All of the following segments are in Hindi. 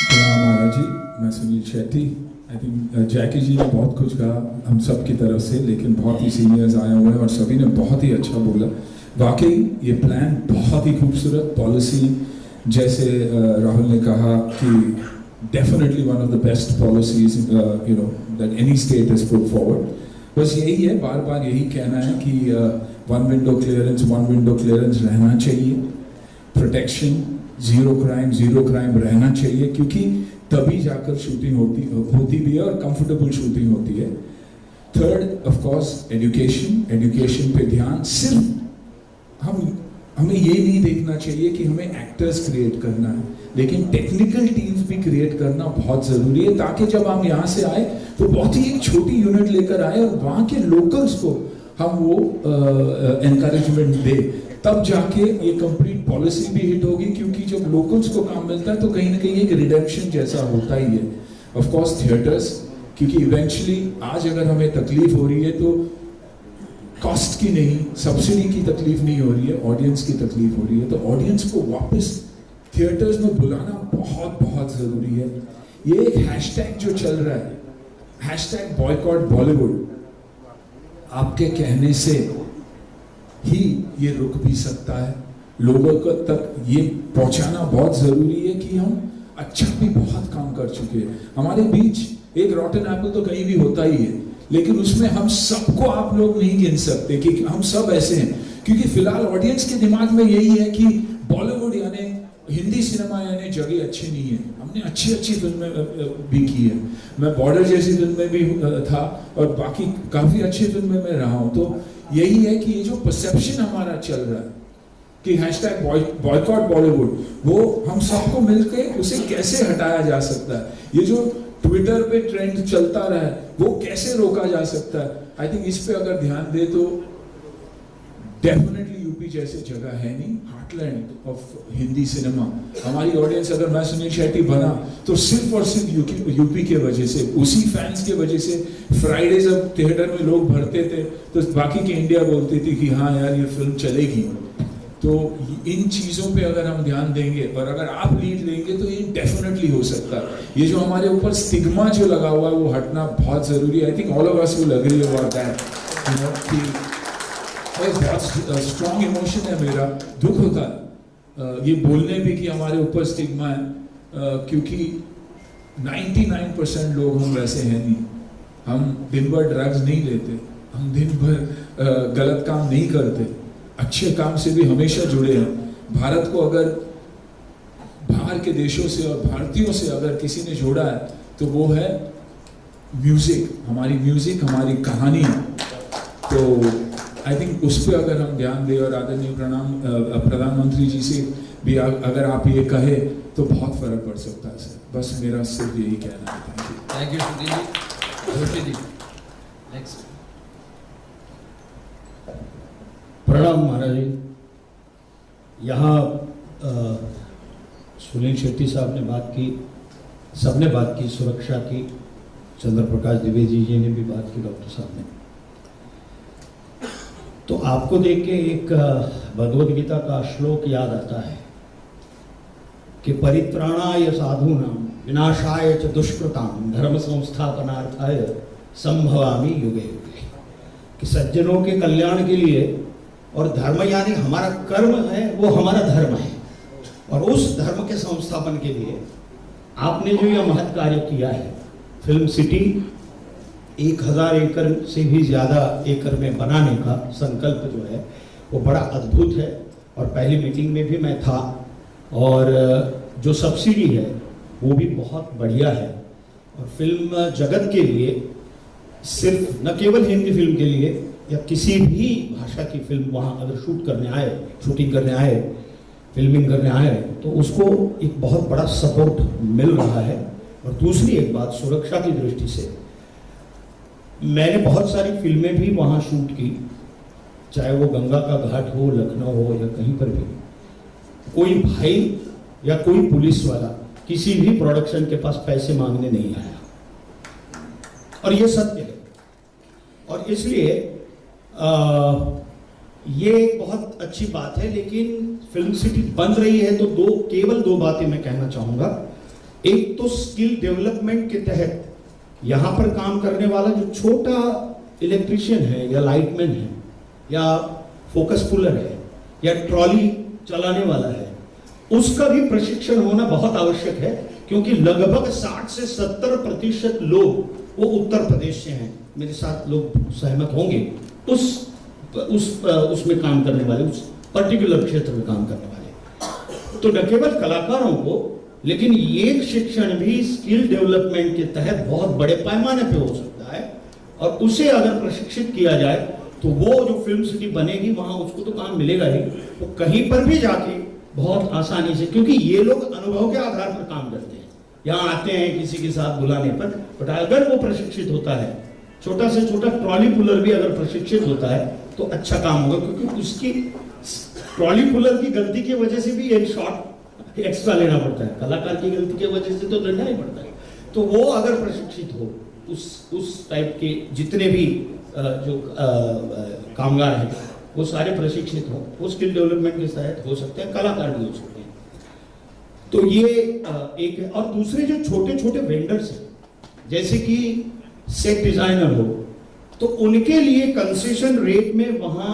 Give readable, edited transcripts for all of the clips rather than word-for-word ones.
प्रणाम महाराज जी, मैं सुनील शेट्टी। आई थिंक जैकी जी ने बहुत कुछ कहा हम सब की तरफ से, लेकिन बहुत ही सीनियर्स आए हुए हैं और सभी ने बहुत ही अच्छा बोला। वाकई ये प्लान बहुत ही खूबसूरत, पॉलिसी जैसे राहुल ने कहा कि definitely one of the best policies that any state has put forward. बस यही है, बार बार यही कहना है कि वन विंडो क्लियरेंस रहना चाहिए, प्रोटेक्शन, जीरो क्राइम रहना चाहिए, क्योंकि तभी जाकर शूटिंग होती भी है और कंफर्टेबल शूटिंग होती है। थर्ड ऑफ कोर्स एजुकेशन पे ध्यान। सिर्फ हमें ये नहीं देखना चाहिए कि हमें एक्टर्स क्रिएट करना है, लेकिन टेक्निकल टीम्स भी क्रिएट करना बहुत जरूरी है, ताकि जब हम यहाँ से आए तो बहुत ही एक छोटी यूनिट लेकर आए और वहाँ के लोकल्स को हम वो एनकरेजमेंट दे, तब जाके ये कंप्लीट पॉलिसी भी हिट होगी। क्योंकि जब लोकल्स को काम मिलता है तो कहीं ना कहीं एक रिडेम्पशन जैसा होता ही है। ऑफ कोर्स थिएटर्स, क्योंकि इवेंचुअली आज अगर हमें तकलीफ हो रही है तो कॉस्ट की नहीं, सब्सिडी की तकलीफ नहीं हो रही है, ऑडियंस की तकलीफ हो रही है। तो ऑडियंस को वापस थिएटर्स में बुलाना बहुत बहुत जरूरी है। ये एक हैशटैग जो चल रहा है, हैशटैग बॉयकॉट बॉलीवुड, आपके कहने से ही ये रुक भी सकता है। लोगों को तक ये पहुंचाना बहुत जरूरी है कि हम अच्छा भी बहुत काम कर चुके हैं। हमारे बीच एक रॉटन एप्पल तो कहीं भी होता ही है, लेकिन उसमें हम सबको आप लोग नहीं गिन सकते कि हम सब ऐसे हैं। क्योंकि फिलहाल ऑडियंस के दिमाग में यही है कि बॉलीवुड यानी हिंदी सिनेमा यानी जगह अच्छी नहीं है। हमने अच्छी फिल्में भी की है, मैं बॉर्डर जैसी फिल्में भी था और बाकी काफी अच्छी फिल्में में रहा हूँ। तो यही है कि ये जो परसेप्शन हमारा चल रहा है कि हैशटैग बॉयकॉट बॉलीवुड, वो हम सबको मिलकर उसे कैसे हटाया जा सकता है। ये जो ट्विटर पे ट्रेंड चलता रहा है वो कैसे रोका जा सकता है। आई थिंक इस पे अगर ध्यान दे तो डेफिनेटली यूपी जैसे जगह है नहीं, हार्टलैंड ऑफ हिंदी सिनेमा। हमारी ऑडियंस, अगर मैं सुनील शेट्टी बना तो सिर्फ और सिर्फ यूपी के वजह से, उसी फैंस के वजह से। फ्राइडे जब थिएटर में लोग भरते थे तो बाकी की इंडिया बोलती थी कि हाँ यार ये फिल्म चलेगी। तो इन चीज़ों पे अगर हम ध्यान देंगे और अगर आप लीड लेंगे तो ये डेफिनेटली हो सकता है। ये जो हमारे ऊपर स्टिग्मा जो लगा हुआ है वो हटना बहुत जरूरी है। I think all of us will agree about that, कि बहुत स्ट्रॉन्ग इमोशन है मेरा, दुख होता है ये बोलने भी कि हमारे ऊपर स्टिग्मा है, क्योंकि 99% लोग हम वैसे हैं नहीं। हम दिन भर ड्रग्स नहीं लेते, हम दिन भर गलत काम नहीं करते, अच्छे काम से भी हमेशा जुड़े हैं। भारत को अगर बाहर के देशों से और भारतीयों से अगर किसी ने जोड़ा है तो वो है म्यूजिक, हमारी कहानी। तो आई थिंक उस पर अगर हम ध्यान दें और आदरणीय प्रधानमंत्री जी से भी अगर आप ये कहे तो बहुत फर्क पड़ सकता है सर। बस मेरा सिर्फ यही कहना है। Thank you Sunil ji. Next. प्रणाम महाराज जी। यहाँ सुनील शेट्टी साहब ने बात की, सबने बात की सुरक्षा की, चंद्र प्रकाश द्विवेदी जी ने भी बात की, डॉक्टर साहब ने। तो आपको देख के एक भगवद गीता का श्लोक याद आता है कि परित्राणाय साधूनां विनाशाय च दुष्कृतां धर्म संस्थापनार्थाय संभवामि युगे युगे। कि सज्जनों के कल्याण के लिए, और धर्म यानी हमारा कर्म है, वो हमारा धर्म है, और उस धर्म के संस्थापन के लिए आपने जो यह महत् कार्य किया है, फिल्म सिटी 1000 एकड़ से भी ज़्यादा एकड़ में बनाने का संकल्प जो है वो बड़ा अद्भुत है। और पहली मीटिंग में भी मैं था, और जो सब्सिडी है वो भी बहुत बढ़िया है। और फिल्म जगत के लिए, सिर्फ न केवल हिंदी फिल्म के लिए या किसी भी भाषा की फिल्म वहाँ अगर शूटिंग करने आए, फिल्मिंग करने आए, तो उसको एक बहुत बड़ा सपोर्ट मिल रहा है। और दूसरी एक बात, सुरक्षा की दृष्टि से मैंने बहुत सारी फिल्में भी वहाँ शूट की, चाहे वो गंगा का घाट हो, लखनऊ हो, या कहीं पर भी। कोई भाई या कोई पुलिस वाला किसी भी प्रोडक्शन के पास पैसे मांगने नहीं आया, और ये सत्य है। और इसलिए ये एक बहुत अच्छी बात है। लेकिन फिल्म सिटी बन रही है तो केवल दो बातें मैं कहना चाहूँगा एक तो स्किल डेवलपमेंट के तहत यहाँ पर काम करने वाला जो छोटा इलेक्ट्रिशियन है या लाइटमैन है या फोकस पुलर है या ट्रॉली चलाने वाला है, उसका भी प्रशिक्षण होना बहुत आवश्यक है, क्योंकि लगभग 60 से 70% लोग वो उत्तर प्रदेश से हैं। मेरे साथ लोग सहमत होंगे। उसमें काम करने वाले, उस पर्टिकुलर क्षेत्र में काम करने वाले, तो न केवल कलाकारों को, लेकिन ये शिक्षण भी स्किल डेवलपमेंट के तहत बहुत बड़े पैमाने पे हो सकता है। और उसे अगर प्रशिक्षित किया जाए तो वो जो फिल्म सिटी बनेगी वहां उसको तो काम मिलेगा ही, वो तो कहीं पर भी जाके बहुत आसानी से, क्योंकि ये लोग अनुभव के आधार पर काम करते हैं, यहाँ आते हैं किसी के साथ बुलाने पर। बट अगर वो प्रशिक्षित होता है, छोटा से छोटा ट्रॉली पुलर भी अगर प्रशिक्षित होता है तो अच्छा काम होगा, क्योंकि उसकी ट्रॉली पुलर की गलती की वजह से भी एक शॉट एक्स्ट्रा लेना पड़ता है, कलाकार की गलती की वजह से तो लेना ही पड़ता है। तो वो अगर प्रशिक्षित हो, उस टाइप के जितने भी जो कामगार हैं वो सारे प्रशिक्षित हो, वो स्किल डेवलपमेंट के तहत हो सकते हैं, कलाकार भी हो सकते हैं। तो ये एक है। और दूसरे जो छोटे छोटे वेंडर्स हैं, जैसे कि सेट डिजाइनर हो, तो उनके लिए कंसेशन रेट में वहां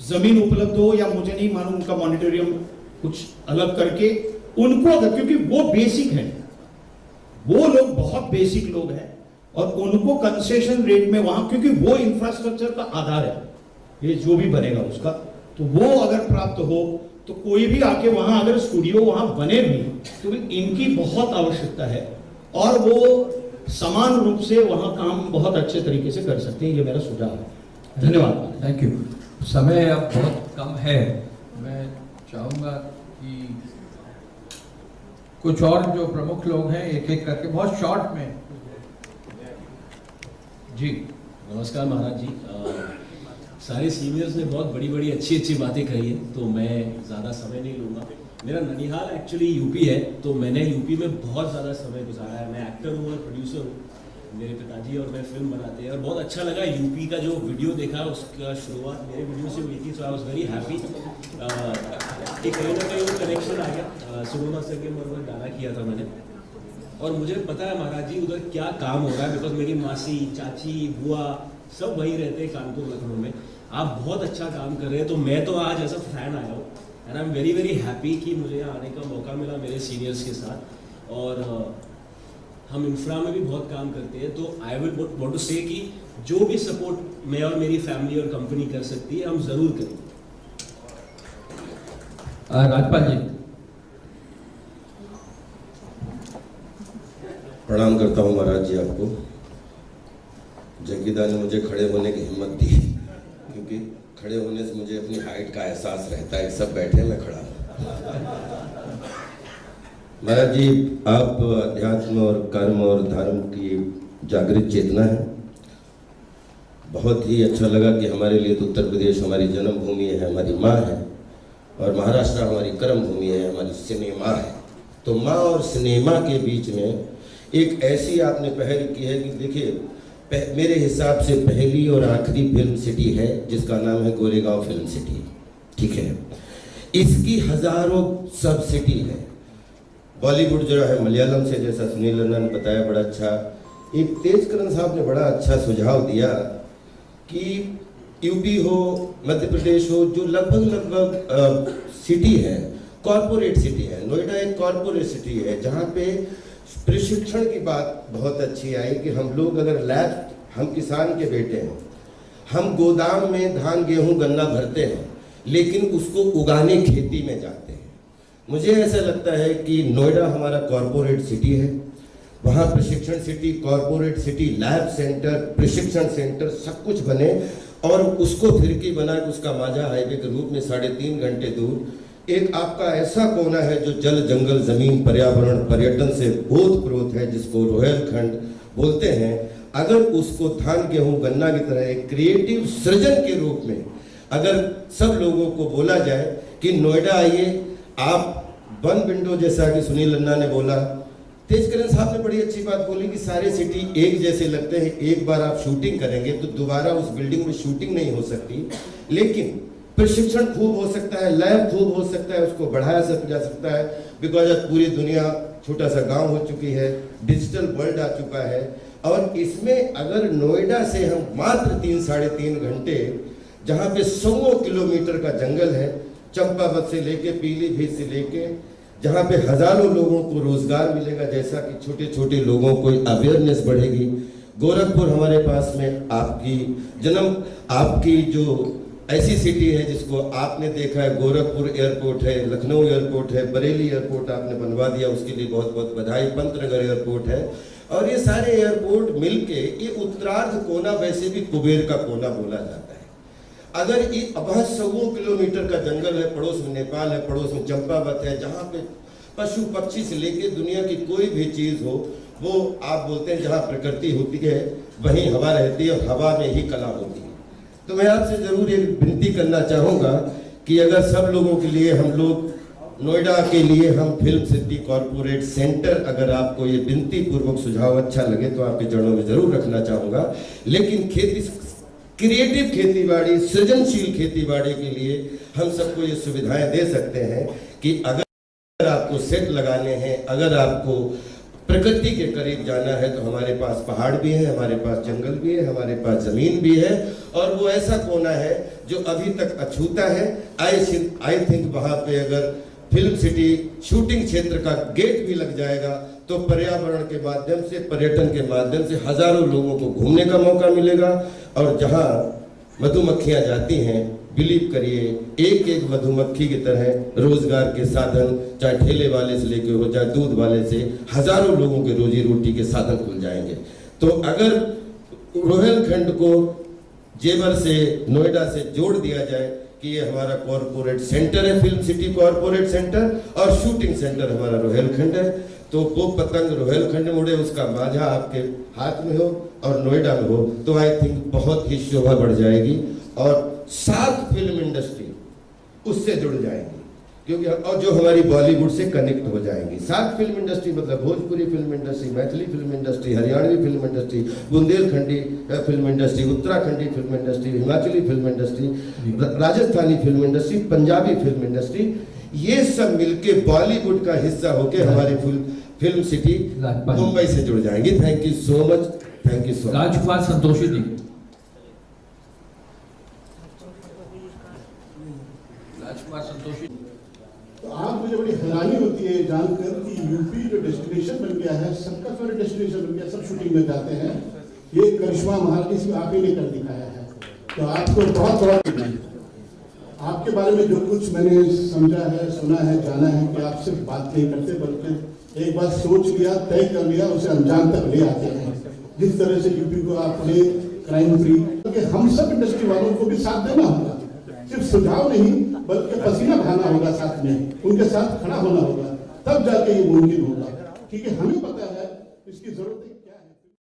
जमीन उपलब्ध हो, या मुझे नहीं मालूम उनका मॉनिटोरियम कुछ अलग करके उनको, अगर, क्योंकि वो बेसिक है, वो लोग बहुत बेसिक लोग हैं, और उनको कंसेशन रेट में वहां, क्योंकि वो इंफ्रास्ट्रक्चर का आधार है ये जो भी बनेगा उसका, तो वो अगर प्राप्त हो तो कोई भी आके वहां अगर स्टूडियो वहां बने भी तो इनकी बहुत आवश्यकता है, और वो समान रूप से वहां काम बहुत अच्छे तरीके से कर सकते हैं। ये मेरा सुझाव है। धन्यवाद। Thank you. समय अब बहुत कम है, मैं चाहूँगा कि कुछ और जो प्रमुख लोग हैं एक एक करके बहुत शॉर्ट में। जी नमस्कार महाराज जी। सारे सीनियर्स ने बहुत बड़ी बड़ी अच्छी बातें कही है, तो मैं ज़्यादा समय नहीं लूँगा। मेरा ननिहाल एक्चुअली यूपी है, तो मैंने यूपी में बहुत ज़्यादा समय गुजारा है। मैं एक्टर हूँ और प्रोड्यूसर हूँ। मेरे पिताजी और मैं फिल्म बनाते हैं, और बहुत अच्छा लगा यूपी का जो वीडियो देखा, उसका शुरुआत मेरे वीडियो से हुई थी, सो आई वॉज वेरी हैप्पी कि कहीं ना कहीं वो कनेक्शन आ गया। सुगमा सर के मरवर गाना किया था मैंने, और मुझे पता है महाराज जी उधर क्या काम हो रहा है, बिकॉज मेरी मासी, चाची, बुआ सब वहीं रहते हैं कानपुर, लखनऊ में। आप बहुत अच्छा काम कर रहे हैं, तो मैं तो आज एज अ फैन आया हूँ, and I am very very happy कि मुझे यहाँ आने का मौका मिला मेरे सीनियर्स के साथ। और हम इंफ्रा में भी बहुत काम करते हैं, तो आई विल वांट टू से कि जो भी सपोर्ट मैं और मेरी फैमिली और कंपनी कर सकती है, हम ज़रूर करेंगे। राजपाल जी। प्रणाम करता हूँ महाराज जी आपको। जग्गीदा ने मुझे खड़े होने की हिम्मत दी, क्योंकि खड़े होने से मुझे अपनी हाइट का एहसास रहता है। सब बैठे, मैं खड़ा हूँ। महाराज जी, आप अध्यात्म और कर्म और धर्म की जागृत चेतना है। बहुत ही अच्छा लगा कि हमारे लिए तो उत्तर प्रदेश हमारी जन्मभूमि है, हमारी माँ है, और महाराष्ट्र हमारी कर्म भूमि है, हमारी सिनेमा है। तो माँ और सिनेमा के बीच में एक ऐसी आपने पहल की है कि देखिए, मेरे हिसाब से पहली और आखिरी फिल्म सिटी है जिसका नाम है गोरेगांव फिल्म सिटी, ठीक है। इसकी हजारों सब सिटी है। बॉलीवुड जो है मलयालम से, जैसा सुनील लन्ना ने बताया, बड़ा अच्छा। एक तेजकरण साहब ने बड़ा अच्छा सुझाव दिया कि यूपी हो, मध्य प्रदेश हो, जो लगभग सिटी है, कॉरपोरेट सिटी है। नोएडा एक कॉरपोरेट सिटी है, जहाँ पे प्रशिक्षण की बात बहुत अच्छी आई कि हम लोग अगर लैब, हम किसान के बेटे हैं, हम गोदाम में धान गेहूं गन्ना भरते हैं, लेकिन उसको उगाने खेती में जाते हैं। मुझे ऐसा लगता है कि नोएडा हमारा कॉरपोरेट सिटी है, वहाँ प्रशिक्षण city, corporate city, lab centre, प्रशिक्षण सेंटर सब कुछ बने, और उसको फिरकी बना के उसका माझा हाईवे के रूप में 3.5 घंटे दूर एक आपका ऐसा कोना है जो जल, जंगल, जमीन, पर्यावरण, पर्यटन से ओतप्रोत है, जिसको रोहेलखंड बोलते हैं। अगर उसको धान गेहूं गन्ना की तरह एक क्रिएटिव सृजन के रूप में अगर सब लोगों को बोला जाए कि नोएडा आइए, आप वन विंडो, जैसा कि सुनील लन्ना ने बोला, तेजकरण साहब ने बड़ी अच्छी बात बोली कि सारे सिटी एक जैसे लगते हैं। एक बार आप शूटिंग करेंगे तो दोबारा उस बिल्डिंग में शूटिंग नहीं हो सकती, लेकिन प्रशिक्षण खूब हो सकता है, लैब खूब हो सकता है, उसको बढ़ाया जा सकता है, बिकॉज अब पूरी दुनिया छोटा सा गांव हो चुकी है, डिजिटल वर्ल्ड आ चुका है। और इसमें अगर नोएडा से हम मात्र 3-3.5 घंटे, जहां पे 100 किलोमीटर का जंगल है, चंपावत से लेके पीलीभीत से लेके, जहां पे हजारों लोगों को रोजगार मिलेगा, जैसा कि छोटे छोटे लोगों को अवेयरनेस बढ़ेगी। गोरखपुर हमारे पास में आपकी जो ऐसी सिटी है जिसको आपने देखा है, गोरखपुर एयरपोर्ट है, लखनऊ एयरपोर्ट है, बरेली एयरपोर्ट आपने बनवा दिया, उसके लिए बहुत बहुत बधाई। पंतनगर एयरपोर्ट है, और ये सारे एयरपोर्ट मिलके ये उत्तरार्ध कोना, वैसे भी कुबेर का कोना बोला जाता है। अगर ये अब 100 किलोमीटर का जंगल है, पड़ोस में नेपाल है, पड़ोस में चंपावत है, जहाँ पे पशु पक्षी से लेके दुनिया की कोई भी चीज हो, वो आप बोलते हैं जहाँ प्रकृति होती है वहीं हवा रहती है, और हवा में ही कला होती है। तो मैं आपसे जरूर एक विनती करना चाहूँगा कि अगर सब लोगों के लिए, हम लोग नोएडा के लिए, हम फिल्म सिटी कॉरपोरेट सेंटर, अगर आपको ये विनती पूर्वक सुझाव अच्छा लगे तो आपके चरणों में जरूर रखना चाहूँगा। लेकिन क्रिएटिव खेतीबाड़ी, सृजनशील खेतीबाड़ी के लिए हम सबको ये सुविधाएं दे सकते हैं कि अगर आपको सेट लगाने हैं, अगर आपको प्रकृति के करीब जाना है, तो हमारे पास पहाड़ भी है, हमारे पास जंगल भी है, हमारे पास जमीन भी है, और वो ऐसा कोना है जो अभी तक अछूता है। आई थिंक वहाँ पे अगर फिल्म सिटी शूटिंग क्षेत्र का गेट भी लग जाएगा तो पर्यावरण के माध्यम से, पर्यटन के माध्यम से हजारों लोगों को घूमने का मौका मिलेगा। और जहाँ मधुमक्खियाँ जाती हैं, बिलीव करिए, एक एक मधुमक्खी की तरह रोजगार के साधन, चाहे ठेले वाले से लेके हो, चाहे दूध वाले से, हजारों लोगों के रोजी रोटी के साधन खुल जाएंगे। तो अगर रोहिलखंड को जेवर से, नोएडा से जोड़ दिया जाए कि ये हमारा कॉरपोरेट सेंटर है, फिल्म सिटी कॉरपोरेट सेंटर, और शूटिंग सेंटर हमारा रोहिलखंड है, तो वो पतंग रोहिलखंड में उड़े, उसका मांझा आपके हाथ में हो और नोएडा में हो, तो आई थिंक बहुत ही शोभा बढ़ जाएगी। और 7 फिल्म इंडस्ट्री उससे जुड़ जाएंगी, क्योंकि और जो हमारी बॉलीवुड से कनेक्ट हो जाएंगी। 7 फिल्म इंडस्ट्री मतलब Bhojpuri film industry, Maithili film industry, Haryanvi film industry, Bundelkhandi film industry, Uttarakhandi film industry, Himachali film industry, Rajasthani film industry, Punjabi film industry, ये सब मिलके बॉलीवुड का हिस्सा होके हमारी फिल्म सिटी मुंबई से जुड़ जाएंगी। Thank you so much, thank you so much. Rajkumar Santoshi ji. Rajkumar Santoshi. तो आज मुझे बड़ी हैरानी होती है जानकर कि यूपी जो डेस्टिनेशन बन गया है, सबका फेवरेट डेस्टिनेशन बन गया, सब शूटिंग में जाते हैं। ये करिश्मा महारानी सिर्फ आप ही ने कर दिखाया है, तो आपको बहुत बहुत आपके बारे में जो कुछ मैंने समझा है, सुना है, जाना है कि आप सिर्फ बात नहीं करते बल्कि एक बार सोच लिया, तय कर लिया, उसे अंजाम तक ले आते हैं। जिस तरह से यूपी को आपने क्राइम फ्री, क्योंकि हम सब इंडस्ट्री वालों को भी साथ देना होगा, सिर्फ सुझाव नहीं बल्कि पसीना बहाना होगा, साथ में उनके साथ खड़ा होना होगा, तब जाके ये मुमकिन होगा। ठीक है, हमें पता है इसकी जरूरत है।